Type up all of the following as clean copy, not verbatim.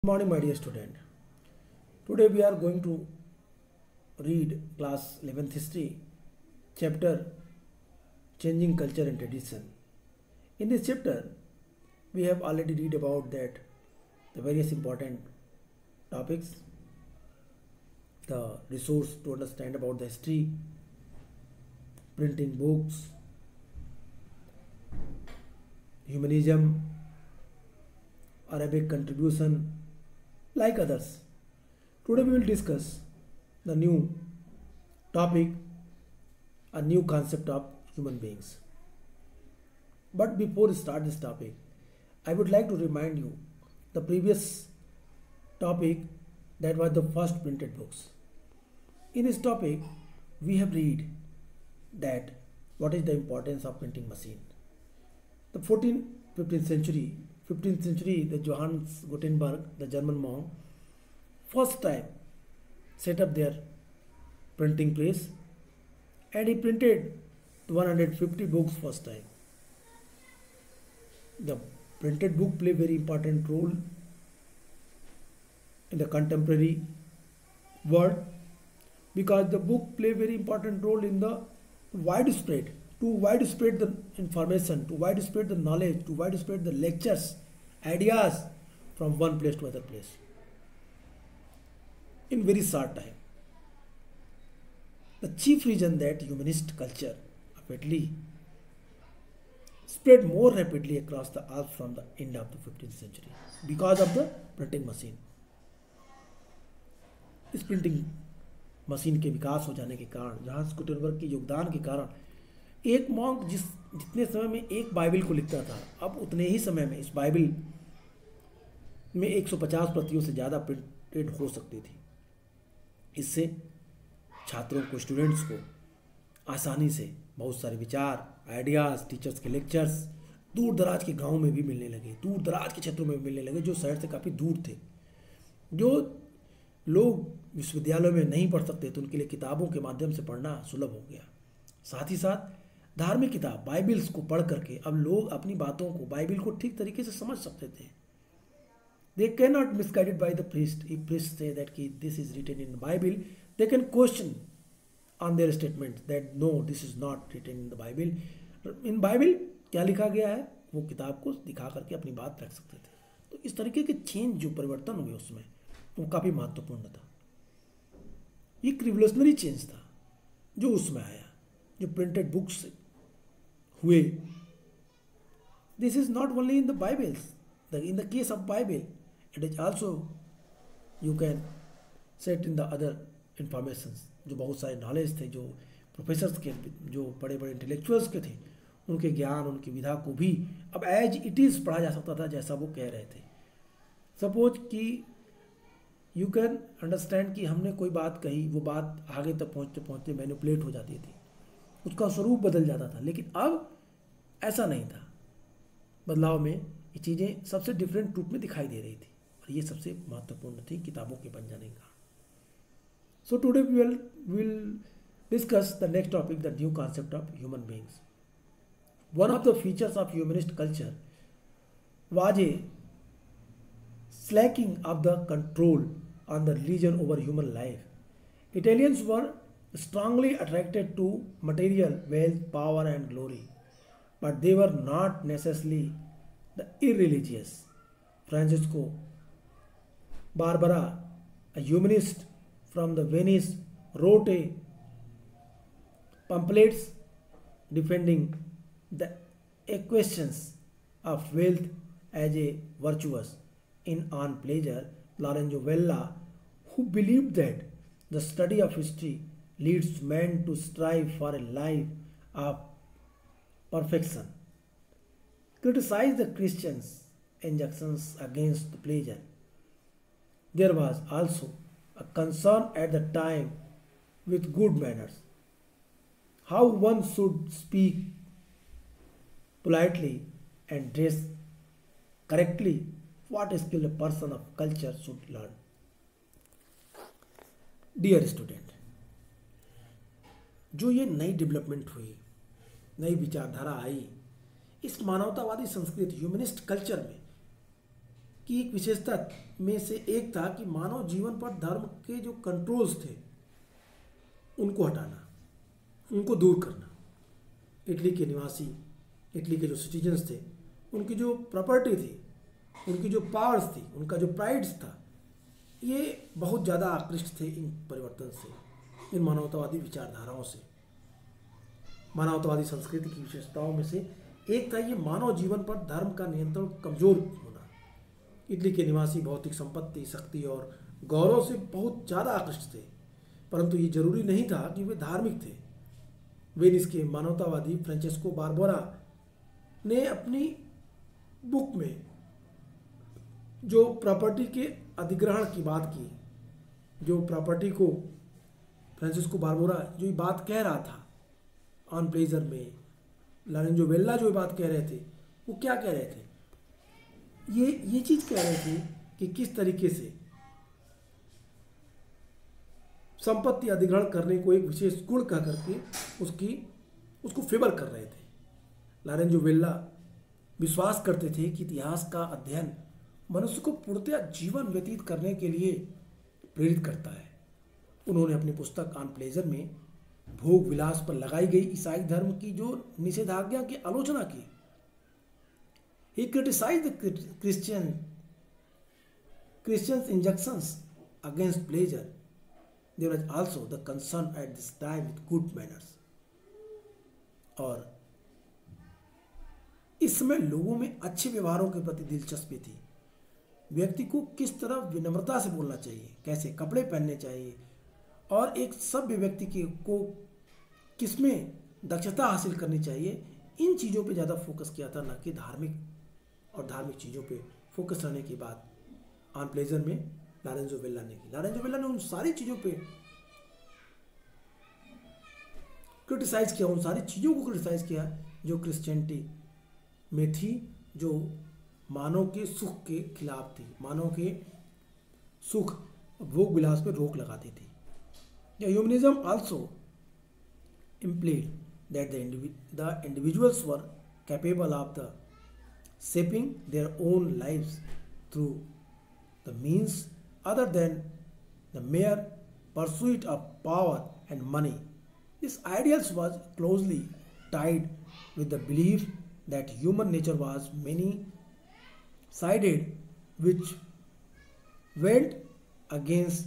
Morning, my dear student. Today we are going to read class 11th history, chapter Changing Culture and Tradition. In this chapter, we have already read about that the various important topics, the resource to understand about the history, printing books, humanism, Arabic contribution, like others. Today we will discuss the new topic, a new concept of human beings. But before we start this topic, I would like to remind you the previous topic, that was the first printed books. In this topic, we have read that what is the importance of printing machine. The 14th, 15th century, the Johannes Gutenberg, the German monk, first time set up their printing press, and he printed 150 books first time. The printed book play very important role in the contemporary world, because the book play very important role in the widespread, to widespread the information, to widespread the knowledge, to widespread the lectures, ideas from one place to other place in very short time. The chief reason that humanist culture rapidly spread more rapidly across the earth from the end of the 15th century because of the printing machine. इस printing machine के विकास हो जाने के कारण, Johns Gutenberg के योगदान के कारण, एक मॉन्क जितने समय में एक बाइबल को लिखता था, अब उतने ही समय में इस बाइबल में 150 प्रतियों से ज़्यादा प्रिंटेड हो सकती थी। इससे छात्रों को, स्टूडेंट्स को आसानी से बहुत सारे विचार, आइडियाज़, टीचर्स के लेक्चर्स दूर दराज के गाँव में भी मिलने लगे, दूर दराज के क्षेत्रों में भी मिलने लगे, जो शहर से काफ़ी दूर थे। जो लोग विश्वविद्यालयों में नहीं पढ़ सकते थे, उनके लिए किताबों के माध्यम से पढ़ना सुलभ हो गया। साथ ही साथ धार्मिक किताब बाइबल्स को पढ़ करके अब लोग अपनी बातों को, बाइबल को ठीक तरीके से समझ सकते थे। They can not misguided by the priest. If priest say that कि this is written in the Bible, they can question on their statement that no, this is not written in the Bible. In Bible क्या लिखा गया है, वो किताब को दिखा करके अपनी बात रख सकते थे। तो इस तरीके के चेंज, जो परिवर्तन हुए उसमें, वो काफ़ी महत्वपूर्ण था। एक रिवोल्यूशनरी चेंज था जो उसमें आया, जो प्रिंटेड बुक्स हुए। This is not only in the Bibles, in the case of Bible, it is also you can set in the other informations. जो बहुत सारे नॉलेज थे, जो प्रोफेसर्स के, जो बड़े बड़े इंटेलेक्चुअल्स के थे, उनके ज्ञान, उनकी विधा को भी अब एज इट इज़ पढ़ा जा सकता था, जैसा वो कह रहे थे। सपोज कि यू कैन अंडरस्टैंड कि हमने कोई बात कही, वो बात आगे तक पहुँचते पहुँचते मैनिपुलेट हो जाती थी, उसका स्वरूप बदल जाता था। लेकिन अब ऐसा नहीं था। बदलाव में ये चीज़ें सबसे डिफरेंट रूप में दिखाई दे रही थी, और ये सबसे महत्वपूर्ण थी किताबों के बन जाने का। So today we will discuss the next topic, the new concept of human beings. One of the features of humanist culture was a slacking of the control on the religion over human life. Italians were strongly attracted to material wealth, power, and glory, but they were not necessarily the irreligious. Francesco Barbera, a humanist from the Venice, wrote a pamphlets defending the equations of wealth as a virtuous in on pleasure. Lorenzo Valla, who believed that the study of history leads men to strive for a life of perfection, criticized the Christians' injunctions against the pleasure. There was also a concern at the time with good manners, how one should speak politely and dress correctly, what skill a person of culture should learn. Dear student, जो ये नई development हुई, नई विचारधारा आई इस मानवतावादी संस्कृति humanist culture में, की एक विशेषता में से एक था कि मानव जीवन पर धर्म के जो कंट्रोल्स थे उनको हटाना, उनको दूर करना। इटली के निवासी, इटली के जो सिटीजन्स थे, उनकी जो प्रॉपर्टी थी, उनकी जो पावर्स थी, उनका जो प्राइड्स था, ये बहुत ज़्यादा आकृष्ट थे इन परिवर्तन से, इन मानवतावादी विचारधाराओं से। मानवतावादी संस्कृति की विशेषताओं में से एक था ये मानव जीवन पर धर्म का नियंत्रण कमजोर होना। इटली के निवासी भौतिक संपत्ति, शक्ति और गौरव से बहुत ज़्यादा आकृष्ट थे, परंतु ये जरूरी नहीं था कि वे धार्मिक थे। वेनिस के मानवतावादी फ्रांचेस्को बारबोरा ने अपनी बुक में जो प्रॉपर्टी के अधिग्रहण की बात की, जो प्रॉपर्टी को फ्रांसिस्को बारबोरा जो ये बात कह रहा था ऑन प्लेजर में, लॉरेंजो वेल्ला जो बात कह रहे थे, वो क्या कह रहे थे? ये चीज़ कह रहे थे कि किस तरीके से संपत्ति अधिग्रहण करने को एक विशेष गुण कह करके उसको फेवर कर रहे थे। लॉरेंजो वेल्ला विश्वास करते थे कि इतिहास का अध्ययन मनुष्य को पूर्णतया जीवन व्यतीत करने के लिए प्रेरित करता है। उन्होंने अपनी पुस्तक ऑन प्लेजर में भोग विलास पर लगाई गई ईसाई धर्म की जो निषेधाज्ञा की आलोचना की। He criticized the Christians' injunctions against pleasure. There was also the concern at this time with good manners. और इस समय लोगों में अच्छे व्यवहारों के प्रति दिलचस्पी थी। व्यक्ति को किस तरह विनम्रता से बोलना चाहिए, कैसे कपड़े पहनने चाहिए, और एक सभ्य व्यक्ति को किसमें दक्षता हासिल करनी चाहिए, इन चीज़ों पे ज़्यादा फोकस किया था, न कि धार्मिक चीज़ों पे फोकस रहने की बात ऑन प्लेजर में लॉरेंजो वेल्ला ने की। लॉरेंजो वेल्ला ने उन सारी चीज़ों पे क्रिटिसाइज किया, उन सारी चीज़ों को क्रिटिसाइज किया जो क्रिश्चियनिटी में थी, जो मानव के सुख के खिलाफ थी, मानव के सुख भोग विलास पर रोक लगाती थी। Humanism also implied that the individuals were capable of shaping their own lives through the means other than the mere pursuit of power and money. This ideal was closely tied with the belief that human nature was many-sided, which went against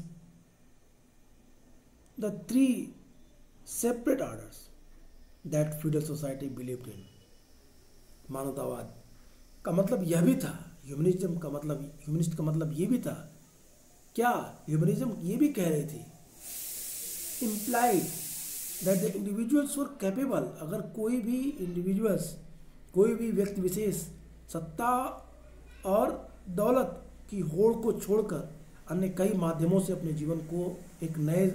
the three separate orders that feudal society believed in. मानवतावाद का मतलब यह भी था, humanist का मतलब ये भी था। क्या ह्यूमनिज्म ये भी कह रही थी, implied that the individuals were capable, अगर कोई भी व्यक्ति विशेष सत्ता और दौलत की होड़ को छोड़कर अन्य कई माध्यमों से अपने जीवन को एक नए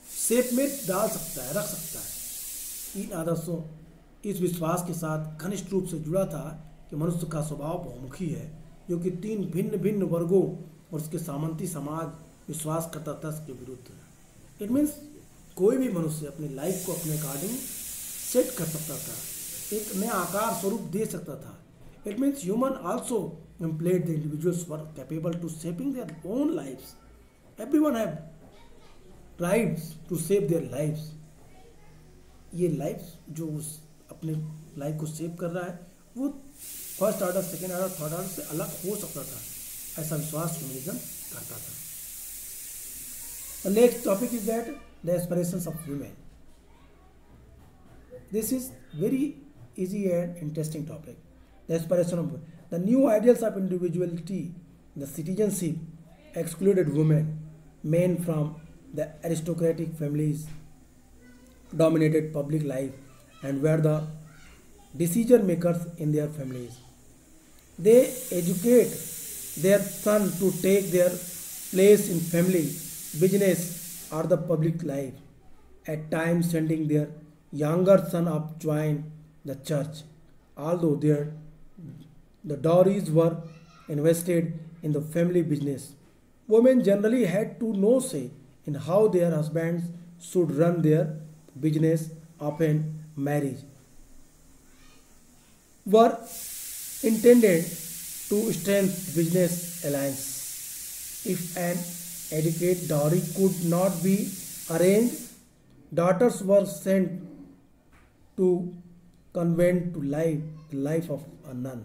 शेप में डाल सकता है, रख सकता है। इन आदर्शों, इस विश्वास के साथ घनिष्ठ रूप से जुड़ा था कि मनुष्य का स्वभाव बहुमुखी है, जो कि तीन भिन्न भिन्न वर्गों और उसके सामंती समाज विश्वास करता था के विरुद्ध है। इट मीन्स कोई भी मनुष्य अपनी लाइफ को अपने अकॉर्डिंग सेट कर सकता था, एक नया आकार स्वरूप दे सकता था। It means human also implied the individuals were capable to shaping their own lives. Everyone have rights to shape their lives. ये लाइफ जो अपने लाइफ को शेप कर रहा है वो first order, second order, third order से अलग हो सकता था, ऐसा विश्वास ह्यूमनिज्म करता था। The next topic is that the aspirations of women. This is very easy and interesting topic. The aspiration of the new ideals of individuality, the citizenship excluded women, men from the aristocratic families dominated public life and were the decision makers in their families. They educate their son to take their place in family, business or the public life, at times sending their younger son up to join the church, although the dowries were invested in the family business. Women generally had to no say in how their husbands should run their business. Often marriage were intended to strengthen business alliance. If an adequate dowry could not be arranged, daughters were sent to convent to live the life of a nun.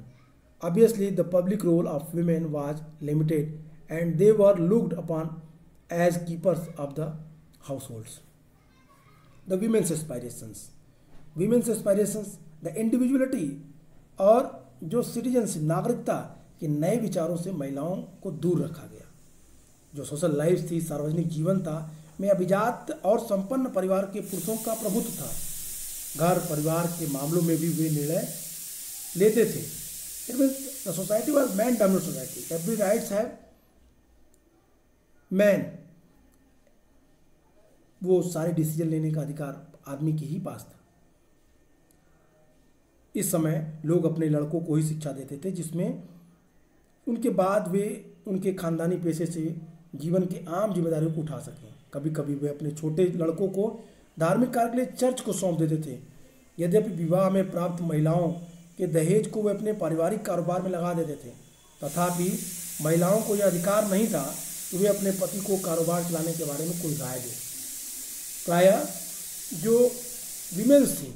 Obviously, the public role of women was limited and they were looked upon as keepers of the households. The women's aspirations. Women's aspirations, the individuality और जो citizenship नागरिकता के नए विचारों से महिलाओं को दूर रखा गया। जो सोशल लाइफ थी, सार्वजनिक जीवन था, में अभिजात और संपन्न परिवार के पुरुषों का प्रभुत्व था। घर परिवार के मामलों में भी वे निर्णय लेते थे। It means the society was man dominated society. Every rights have man. वो सारे डिसीजन लेने का अधिकार आदमी के ही पास था। इस समय लोग अपने लड़कों को ही शिक्षा देते थे, जिसमें उनके बाद वे उनके खानदानी पेशे से जीवन की आम जिम्मेदारियों को उठा सकें। कभी कभी वे अपने छोटे लड़कों को धार्मिक कार्य के लिए चर्च को सौंप देते थे। यद्यपि विवाह में प्राप्त महिलाओं के दहेज को वे अपने पारिवारिक कारोबार में लगा देते थे, तथापि महिलाओं को यह अधिकार नहीं था कि वे अपने पति को कारोबार चलाने के बारे में कोई राय दें। प्रायः जो वीमेन्स थी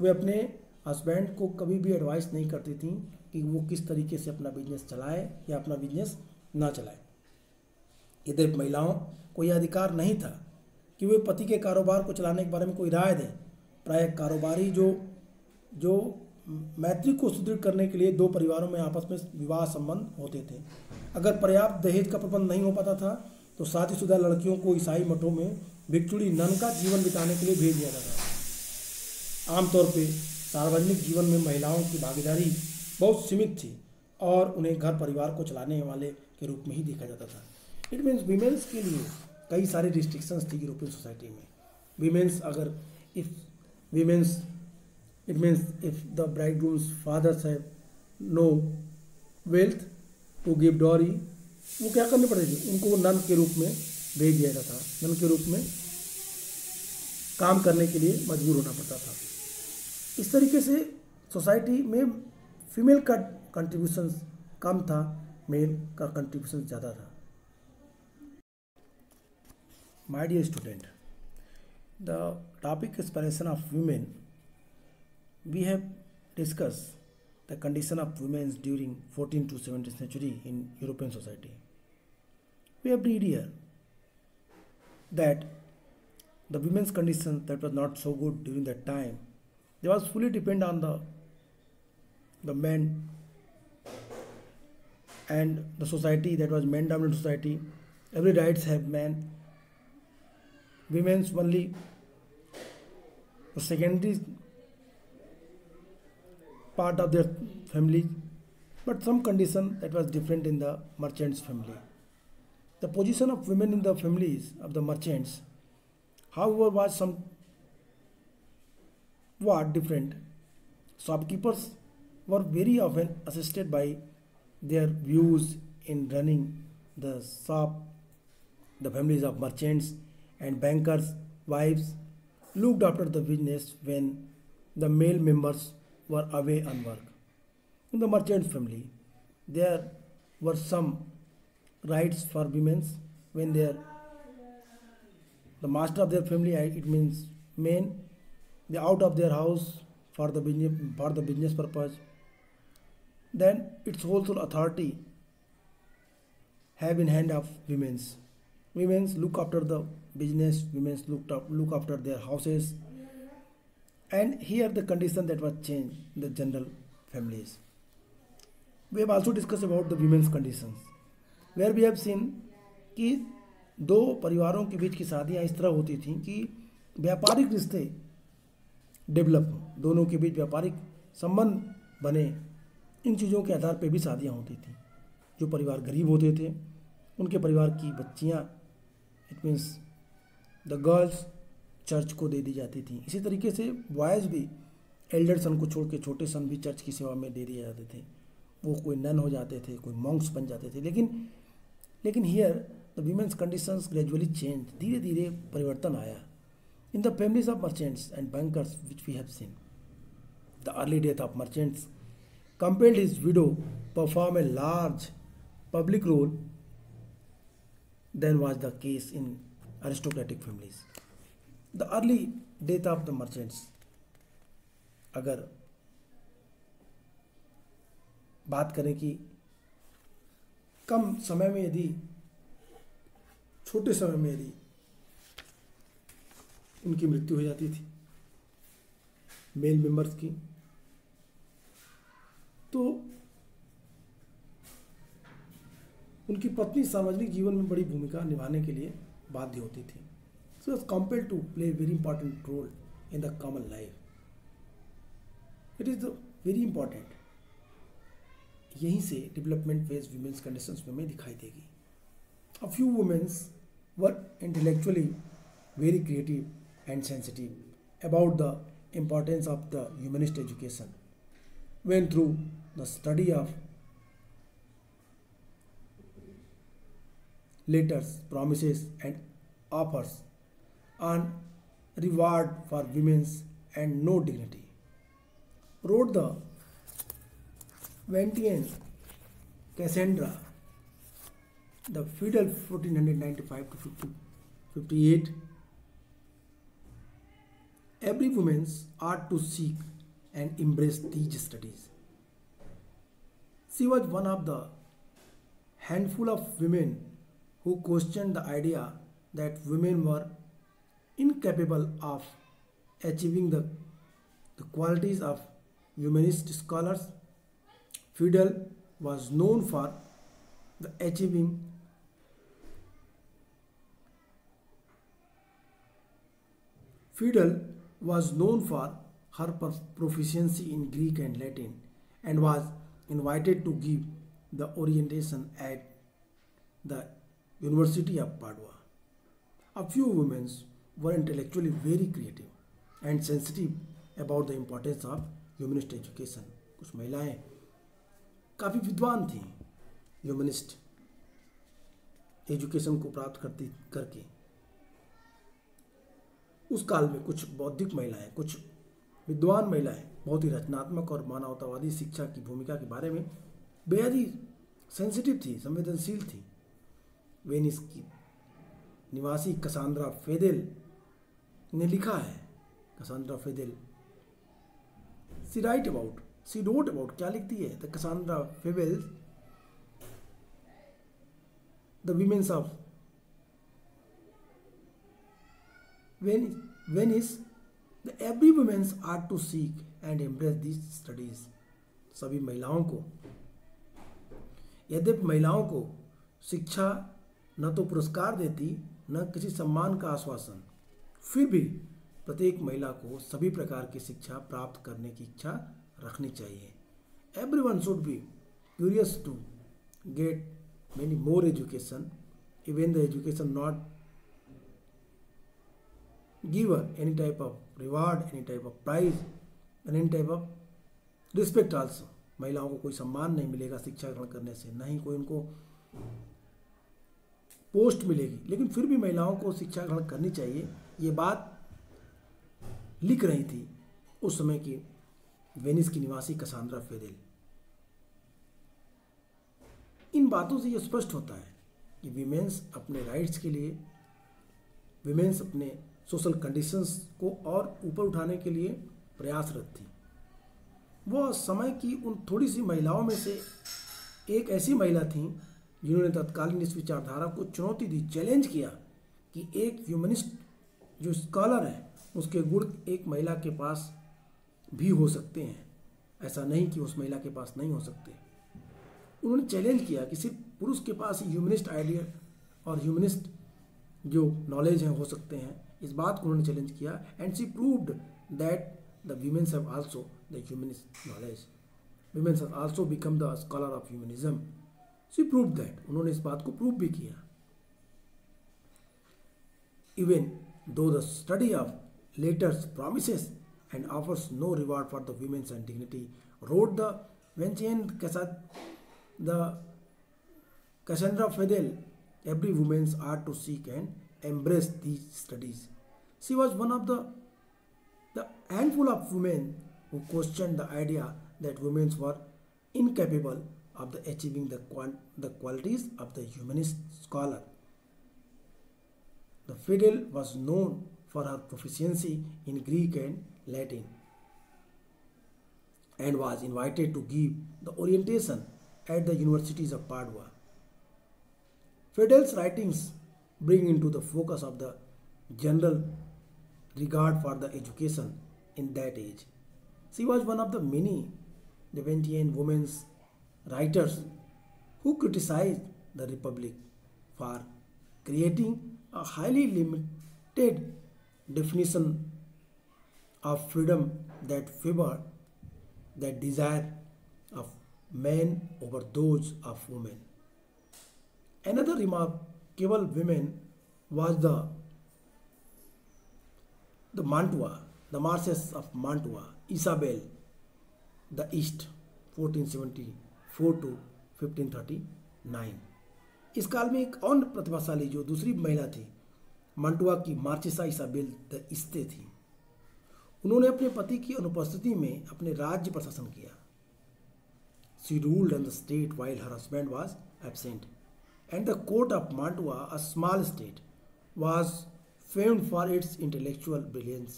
वे अपने हस्बैंड को कभी भी एडवाइस नहीं करती थी कि वो किस तरीके से अपना बिजनेस चलाए या अपना बिजनेस ना चलाए। यद्यपि महिलाओं को यह अधिकार नहीं था कि वे पति के कारोबार को चलाने के बारे में कोई राय दें। प्रायः कारोबारी जो मैत्री को सुदृढ़ करने के लिए दो परिवारों में आपस में विवाह संबंध होते थे। अगर पर्याप्त दहेज का प्रबंध नहीं हो पाता था तो शादीशुदा लड़कियों को ईसाई मठों में भिक्षुणी नन का जीवन बिताने के लिए भेज दिया जाता था। आमतौर पर सार्वजनिक जीवन में महिलाओं की भागीदारी बहुत सीमित थी और उन्हें घर परिवार को चलाने वाले के रूप में ही देखा जाता था। इट मीन्स वीमेंस के लिए कई सारे रिस्ट्रिक्शंस थी यूरोपियन सोसाइटी में। वीमेंस अगर it means if the bridegroom's fathers have no wealth to give dowry, वो क्या करनी पड़ेगी, उनको नन के रूप में भेज दिया जाता था। नन के रूप में काम करने के लिए मजबूर होना पड़ता था। इस तरीके से सोसाइटी में फीमेल का कंट्रीब्यूशन कम था, मेल का कंट्रीब्यूशन ज़्यादा था। My dear student, the topic aspiration of women, we have discuss the condition of women during 14th to 17th century in European society. We have read here that the women's condition that was not so good during that time, they was fully depend on the men and the society that was men dominant society. Every rights have men, women's only the secondary part of their family, but some condition that was different in the merchants family. The position of women in the families of the merchants, however, was somewhat different. Shopkeepers were very often assisted by their views in running the shop. The families of merchants and bankers' wives looked after the business when the male members were away on work. In the merchant family, there were some rights for women when the master of their family, it means men, they out of their house for the business purpose. Then its wholesale authority have in hand of women's. Women's look after the business. Women's look after their houses. And here the condition that was changed in the general families. We have also discussed about the women's conditions, where we have seen कि दो परिवारों के बीच की शादियाँ इस तरह होती थीं कि व्यापारिक रिश्ते डेवलप, दोनों के बीच व्यापारिक संबंध बने। इन चीज़ों के आधार पर भी शादियाँ होती थीं। जो परिवार गरीब होते थे उनके परिवार की बच्चियाँ, it means the girls, church को दे दी जाती थी। इसी तरीके से बॉयज़ भी एल्डर सन को छोड़ के छोटे सन भी चर्च की सेवा में दे दिए जाते थे। वो कोई नन हो जाते थे, कोई मॉन्क्स बन जाते थे। लेकिन here the womens conditions gradually change, धीरे धीरे परिवर्तन आया। In the families of merchants and bankers which we have seen, the early death of merchants compelled his widow perform a large public role than was the case in aristocratic families. The early death of the merchants, अगर बात करें कि कम समय में यदि छोटे समय में यदि उनकी मृत्यु हो जाती थी मेल मेंबर्स की, तो उनकी पत्नी सार्वजनिक जीवन में बड़ी भूमिका निभाने के लिए बाध्य होती थी. So was compelled to play very important role in the common life. It is very important. यहीं से डेवलपमेंट फेज वुमेन्स कंडीशंस में हमें दिखाई देगी. A few womens were intellectually very creative and sensitive about the importance of the humanist education when through the study of letters, promises and offers on reward for women and no dignity, wrote the Ventian Cassandra, the feudal 1495 to 58. Every woman ought to seek and embrace these studies. She was one of the handful of women who questioned the idea that women were incapable of achieving the qualities of humanist scholars. Fidel was known for the achieving Fidel was known for her proficiency in Greek and Latin and was invited to give the orientation at the University of Padua. A few women were intellectually very creative and sensitive about the importance of humanist education. कुछ महिलाएं काफ़ी विद्वान थीं humanist education को प्राप्त करके. उस काल में कुछ बौद्धिक महिलाएं, कुछ विद्वान महिलाएं बहुत ही रचनात्मक और मानवतावादी शिक्षा की भूमिका के बारे में बेहद ही सेंसिटिव थी, संवेदनशील थी. वेनिस की निवासी कसांद्रा फेदेल ने लिखा है, Cassandra Fedele she wrote about क्या लिखती है? The Cassandra Fedele the womens of Venice, every women ought to seek and embrace these studies. सभी महिलाओं को, यद्यपि महिलाओं को शिक्षा न तो पुरस्कार देती न किसी सम्मान का आश्वासन, फिर भी प्रत्येक महिला को सभी प्रकार की शिक्षा प्राप्त करने की इच्छा रखनी चाहिए. Everyone should be curious to get many more education, even the education not give her any type of reward, any type of prize and any type of respect also. महिलाओं को कोई सम्मान नहीं मिलेगा शिक्षा ग्रहण करने से, ना ही कोई उनको पोस्ट मिलेगी, लेकिन फिर भी महिलाओं को शिक्षा ग्रहण करनी चाहिए. ये बात लिख रही थी उस समय की वेनिस की निवासी कसांद्रा फेदेल. इन बातों से ये स्पष्ट होता है कि विमेन्स अपने राइट्स के लिए, विमेन्स अपने सोशल कंडीशंस को और ऊपर उठाने के लिए प्रयासरत थी. वह समय की उन थोड़ी सी महिलाओं में से एक ऐसी महिला थी जिन्होंने तत्कालीन इस विचारधारा को चुनौती दी, चैलेंज किया कि एक ह्यूमनिस्ट जो स्कॉलर है उसके गुण एक महिला के पास भी हो सकते हैं, ऐसा नहीं कि उस महिला के पास नहीं हो सकते. उन्होंने चैलेंज किया कि सिर्फ पुरुष के पास ही ह्यूमनिस्ट आइडिया और ह्यूमनिस्ट जो नॉलेज है हो सकते हैं. इस बात को उन्होंने चैलेंज किया. And she proved that the womens have also the humanist knowledge. Womens have also become the scholar of humanism. She proved that. उन्होंने इस बात को प्रूव भी किया. Even though the study of letters, promises and offers no reward for the women's and dignity, wrote the Ventian Cassandra Fidel, every woman ought to seek and embrace these studies. She was one of the handful of women who questioned the idea that women were incapable of the achieving the qualities of the humanist scholar. The Fidel was known for her proficiency in Greek and Latin and was invited to give the orientation at the universities of Padua. Fidel's writings bring into the focus of the general regard for the education in that age. She was one of the many Levantine women's writers who criticized the Republic for creating a highly limited definition of freedom that favored the desire of men over those of women. Another remarkable woman was the Mantua, the Marquess of Mantua, Isabel the East, 1474 to 1539। इस काल में एक और प्रतिभाशाली जो दूसरी महिला थी मांटुआ की मार्चेसा इसाबेल द इस्ते थी। उन्होंने अपने पति की अनुपस्थिति में अपने राज्य पर शासन किया। She ruled in the state while her husband was absent, and the court of Mantua, a small state, was famed for its intellectual brilliance।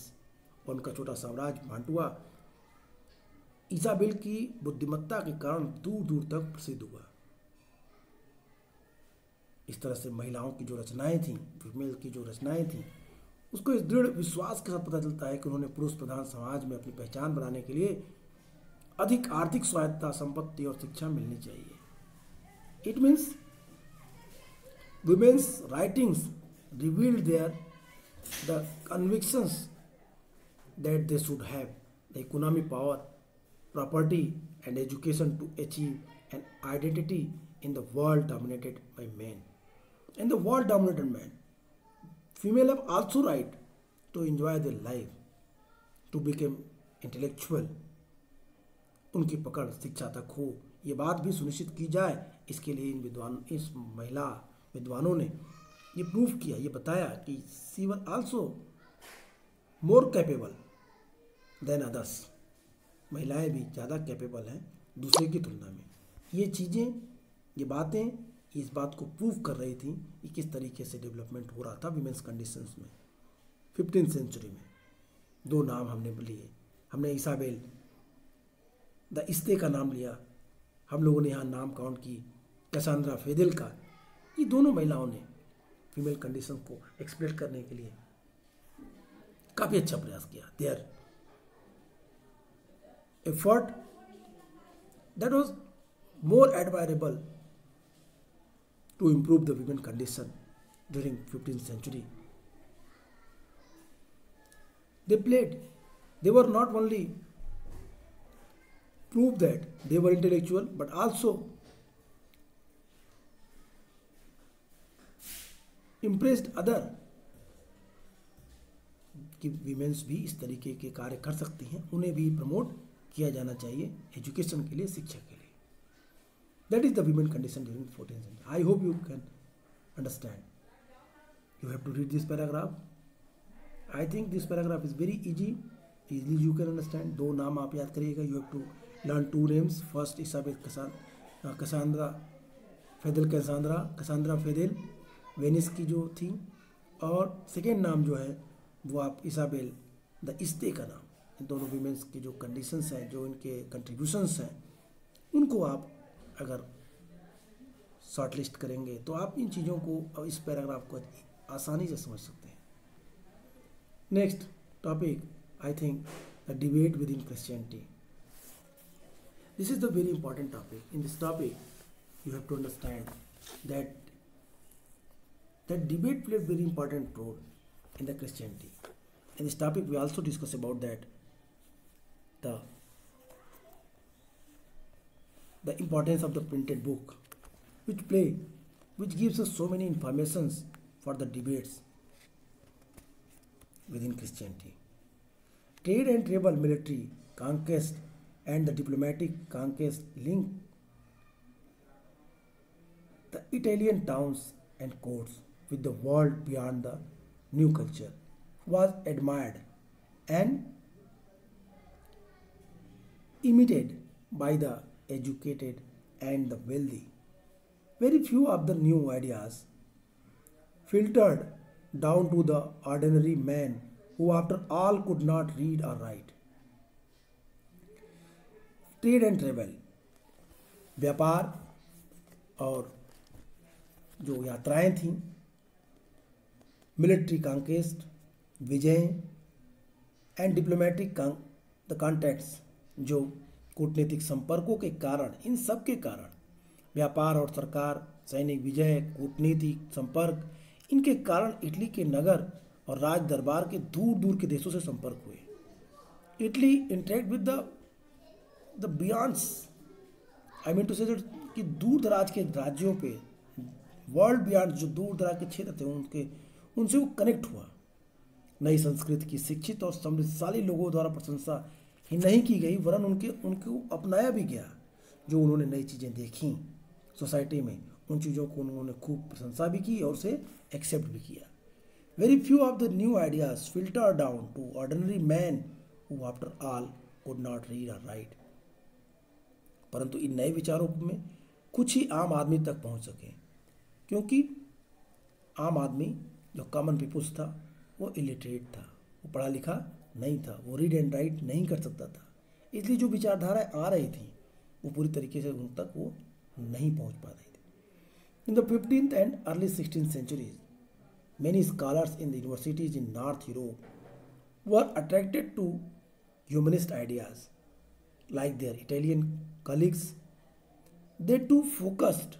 उनका छोटा साम्राज्य मांटुआ इसाबेल की बुद्धिमत्ता के कारण दूर दूर तक प्रसिद्ध हुआ। इस तरह से महिलाओं की जो रचनाएं थीं, फीमेल की जो रचनाएं थीं, उसको इस दृढ़ विश्वास के साथ पता चलता है कि उन्होंने पुरुष प्रधान समाज में अपनी पहचान बनाने के लिए अधिक आर्थिक स्वायत्तता, संपत्ति और शिक्षा मिलनी चाहिए। It means women's writings revealed the convictions that they should have the economic power, property, and education to achieve an identity in the world dominated by men. In the world dominated men, female have also right to enjoy their life, to become intellectual। उनकी पकड़ शिक्षा तक हो, ये बात भी सुनिश्चित की जाए। इसके लिए इस महिला विद्वानों ने ये प्रूफ किया, ये बताया कि she were also more capable than others. महिलाएं भी ज़्यादा कैपेबल हैं दूसरे की तुलना में। ये चीज़ें, ये बातें इस बात को प्रूव कर रही थी कि किस तरीके से डेवलपमेंट हो रहा था विमेंस कंडीशंस में 15th सेंचुरी में। दो नाम हमने लिए, हमने इसाबेल द इस्ते का नाम लिया, हम लोगों ने यहाँ नाम काउंट की कैसांद्रा फेदेल का। ये दोनों महिलाओं ने फीमेल कंडीशन को एक्सप्लेन करने के लिए काफ़ी अच्छा प्रयास किया। Their effort that was more admirable to improve the women condition during 15th century. They were not only proved that they were intellectual, but also impressed other कि वीमेंस भी इस तरीके के कार्य कर सकती हैं, उन्हें भी प्रमोट किया जाना चाहिए एजुकेशन के लिए, शिक्षा के लिए। That is the women condition during 14th century. I hope you can understand. You have to read this paragraph. I think this paragraph is very easy. Easily you can understand. दो नाम आप याद करिएगा. You have to learn two names. First Isabel Cassandra Fidel Cassandra Fidel Venice की जो थी, और second नाम जो है वो आप इसाबेल द इस्ते का नाम। इन दोनों वीमेंस की जो कंडीशंस हैं, जो इनके कंट्रीब्यूशंस हैं, उनको आप अगर शॉर्ट लिस्ट करेंगे तो आप इन चीज़ों को, इस पैराग्राफ को आसानी से समझ सकते हैं। Next topic, I think the debate within Christianity. This is the very important topic. In this topic you have to understand that debate played very important role in the Christianity. In this topic we also discuss about that the importance of the printed book, which gives us so many informations for the debates within Christianity. Trade and travel, military conquest and the diplomatic conquest link the Italian towns and courts with the world beyond. The new culture was admired and imitated by the educated and the wealthy. Very few of the new ideas filtered down to the ordinary man who, after all, could not read or write. Trade and travel, व्यापार और जो यात्राएं थीं, military conquest, Vijay and diplomatic the contacts, जो कूटनीतिक संपर्कों के कारण, इन सब के कारण व्यापार और सरकार, सैनिक विजय, कूटनीतिक संपर्क, इनके कारण इटली के नगर और राज दरबार के दूर दूर के देशों से संपर्क हुए। Italy interact with the beyonds, I mean to say कि दूर दराज के राज्यों पे, वर्ल्ड बियॉन्ड, जो दूर दराज के क्षेत्र थे उनसे वो कनेक्ट हुआ। नई संस्कृति की शिक्षित और समृद्धशाली लोगों द्वारा प्रशंसा ही नहीं की गई, वरन उनको अपनाया भी गया। जो उन्होंने नई चीज़ें देखी सोसाइटी में, उन चीज़ों को उन्होंने खूब प्रशंसा भी की और उसे एक्सेप्ट भी किया। Very few of the new ideas filter down to ordinary man who after all could not read or write. परंतु इन नए विचारों में कुछ ही आम आदमी तक पहुंच सके, क्योंकि आम आदमी जो कॉमन पीपुल्स था वो इलिटरेट था, वो पढ़ा लिखा नहीं था, वो रीड एंड राइट नहीं कर सकता था। इसलिए जो विचारधाराएं आ रही थी वो पूरी तरीके से उन तक वो नहीं पहुंच पा रही थी। In the 15th and early 16th centuries, many scholars in the universities in North Europe were attracted to humanist ideas. Like their Italian colleagues, they too focused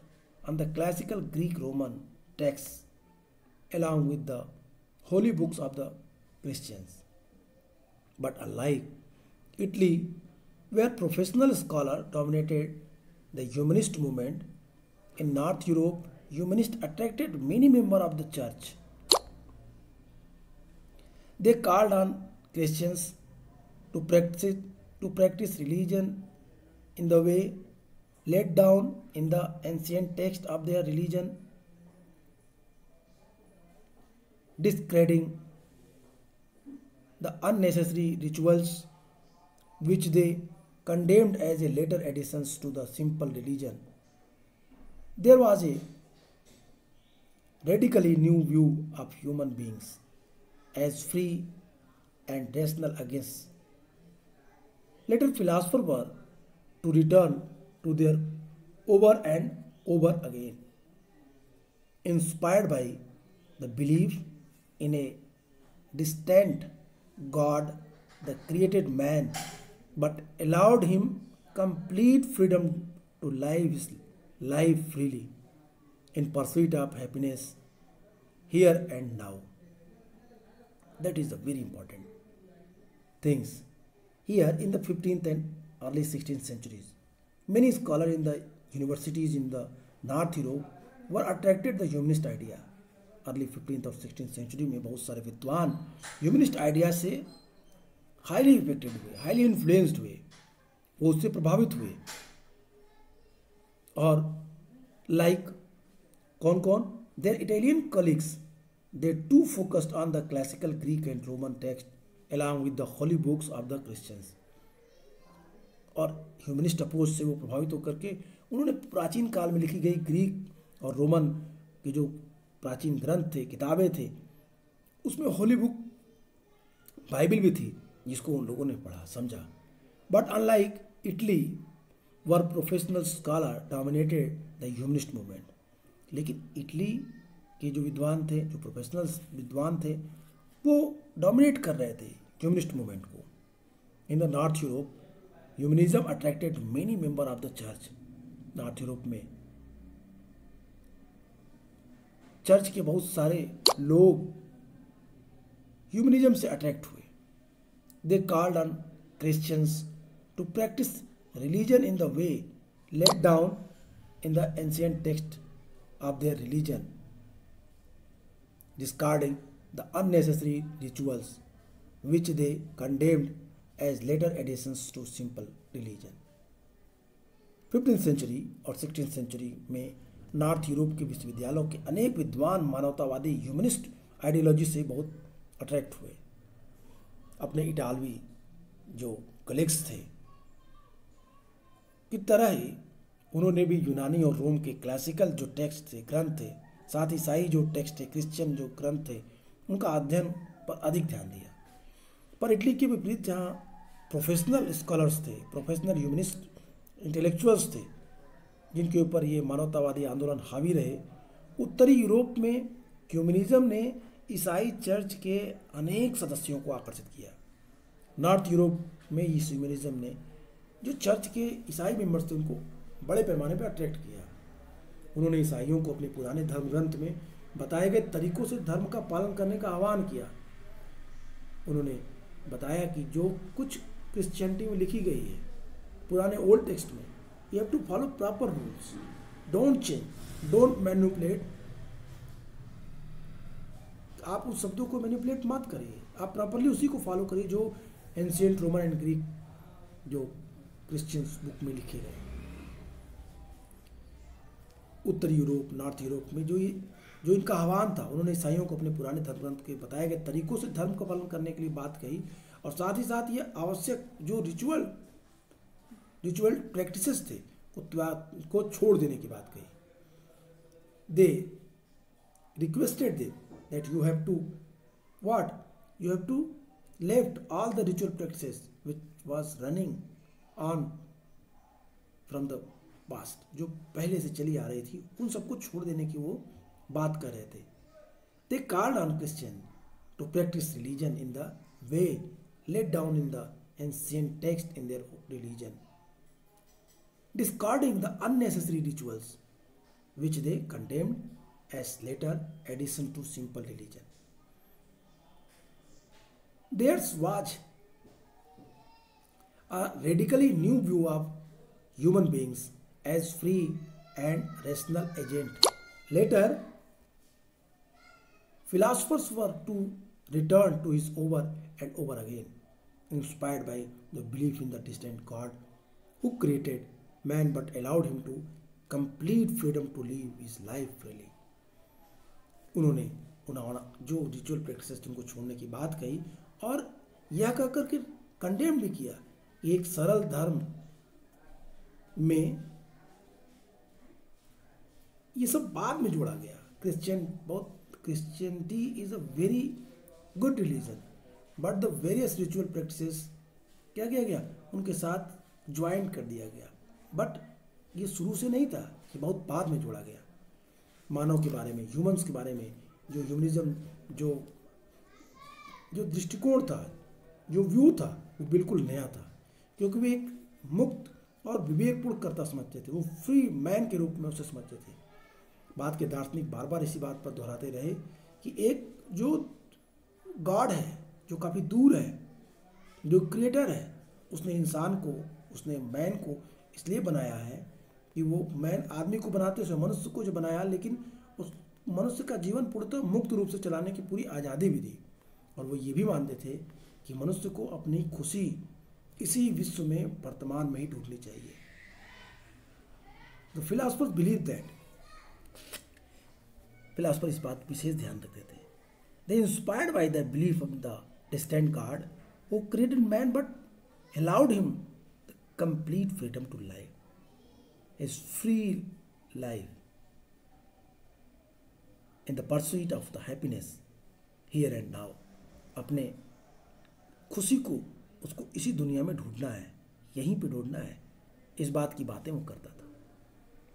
on the classical Greek-Roman texts along with the holy books of the Christians. But unlike Italy, where professional scholars dominated the humanist movement, in North Europe, humanists attracted many members of the church. They called on Christians to practice religion in the way laid down in the ancient text of their religion, discrediting the unnecessary rituals which they condemned as a later additions to the simple religion. There was a radically new view of human beings as free and rational against later philosophers were to return to their over and over again, inspired by the belief in a distant God that created man but allowed him complete freedom to live his life freely in pursuit of happiness here and now. That is the very important things. Here in the 15th and early 16th centuries, many scholars in the universities in the North Europe were attracted the humanist idea. Early 15th और 16th century में बहुत सारे विद्वान humanist idea से highly affected हुए, highly influenced हुए, वो उससे प्रभावित हुए। और लाइक कौन कौन? Their Italian colleagues, they too focused on the classical Greek and Roman text along with the holy books of the Christians. और ह्यूमनिस्ट अप्रोच से वो प्रभावित होकर के उन्होंने प्राचीन काल में लिखी गई ग्रीक और रोमन के जो प्राचीन ग्रंथ थे, किताबें थे, उसमें होली बुक बाइबल भी थी, जिसको उन लोगों ने पढ़ा, समझा। But unlike Italy, were professional scholar dominated the humanist movement. लेकिन इटली के जो विद्वान थे, जो प्रोफेशनल विद्वान थे, वो डोमिनेट कर रहे थे ह्यूमनिस्ट मूवमेंट को। In the north Europe, humanism attracted many member of the church. North Europe में चर्च के बहुत सारे लोग ह्यूमनिज्म से अट्रैक्ट हुए। They called on Christians to practise religion in the way laid down in the ancient text of their religion, discarding the unnecessary rituals which they condemned as later additions to simple religion. 15th century और 16th century में north Europe के विश्वविद्यालयों के अनेक विद्वान मानवतावादी humanist ideology से बहुत अट्रैक्ट हुए। अपने इटालवी जो कलीग्स थे की तरह ही उन्होंने भी यूनानी और रोम के क्लासिकल जो टेक्स्ट थे, ग्रंथ थे, साथ ही ईसाई जो टेक्स्ट थे, क्रिश्चियन जो ग्रंथ थे, उनका अध्ययन पर अधिक ध्यान दिया। पर इटली के विपरीत जहाँ प्रोफेशनल स्कॉलर्स थे, प्रोफेशनल ह्यूमनिस्ट इंटेलेक्चुअल्स थे, जिनके ऊपर ये मानवतावादी आंदोलन हावी रहे, उत्तरी यूरोप में ह्यूमनिज्म ने ईसाई चर्च के अनेक सदस्यों को आकर्षित किया। नॉर्थ यूरोप में इस ह्यूमनिज्म ने जो चर्च के ईसाई मेंबर्स थे उनको बड़े पैमाने पर अट्रैक्ट किया। उन्होंने ईसाइयों को अपने पुराने धर्म ग्रंथ में बताए गए तरीकों से धर्म का पालन करने का आह्वान किया। उन्होंने बताया कि जो कुछ क्रिश्चियनिटी में लिखी गई है पुराने ओल्ड टेक्स्ट में, you have to follow proper rules, don't change, don't manipulate. आप उस शब्दों को मैनिपुलेट मत करिए, आप प्रॉपरली उसी को फॉलो करिए जो एंशिएंट रोमन एंड ग्रीक जो क्रिश्चियंस बुक में लिखे गए। उत्तरी यूरोप, नॉर्थ यूरोप में जो इनका आह्वान था, उन्होंने ईसाइयों को अपने पुराने धर्म ग्रंथ के बताए गए तरीकों से धर्म का पालन करने के लिए बात कही, और साथ ही साथ ये आवश्यक जो रिचुअल प्रैक्टिसेस थे को छोड़ देने की बात कही। They requested they that you have to what you have to left all the ritual practices which was running on from the past, जो पहले से चली आ रही थी, उन सबको छोड़ देने की वो बात कर रहे थे। They called on Christian to practice religion in the way laid down in the ancient text in their religion, discarding the unnecessary rituals which they condemned as later addition to simple religion. Theirs was a radically new view of human beings as free and rational agents. Later, philosophers were to return to his over and over again, inspired by the belief in the distant God who created man but allowed him to complete freedom to live his life freely. उन्होंने जो ritual practices उनको छोड़ने की बात कही, और यह कहकर के कंडेम भी किया कि एक सरल धर्म में ये सब बाद में जोड़ा गया। Christianity is a very good religion, but the various ritual practices क्या किया गया, उनके साथ ज्वाइन कर दिया गया। बट ये शुरू से नहीं था, ये बहुत बाद में जोड़ा गया। मानव के बारे में, ह्यूमंस के बारे में जो ह्यूमनिज्म जो दृष्टिकोण था, जो व्यू था, वो बिल्कुल नया था, क्योंकि वे एक मुक्त और विवेकपूर्ण कर्ता समझते थे, वो फ्री मैन के रूप में उसे समझते थे। बाद के दार्शनिक बार बार इसी बात पर दोहराते रहे कि एक जो गॉड है, जो काफ़ी दूर है, जो क्रिएटर है, उसने इंसान को, उसने मैन को इसलिए बनाया है कि वो मैन आदमी को बनाते हुए मनुष्य को जो बनाया, लेकिन उस मनुष्य का जीवन पूर्णतः मुक्त रूप से चलाने की पूरी आज़ादी भी दी। और वो ये भी मानते थे कि मनुष्य को अपनी खुशी इसी विश्व में वर्तमान में ही ढूंढनी चाहिए। The philosophers believe that, philosopher इस बात विशेष ध्यान रखते थे। They inspired by the belief of the distant God who created man but allowed him the complete freedom to live his free life in the pursuit of the happiness here and now। अपने खुशी को उसको इसी दुनिया में ढूंढना है, यहीं पे ढूंढना है, इस बात की बातें वो करता था।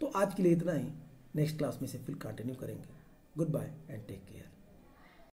तो आज के लिए इतना ही, नेक्स्ट क्लास में से फिर कंटिन्यू करेंगे। Goodbye and take care.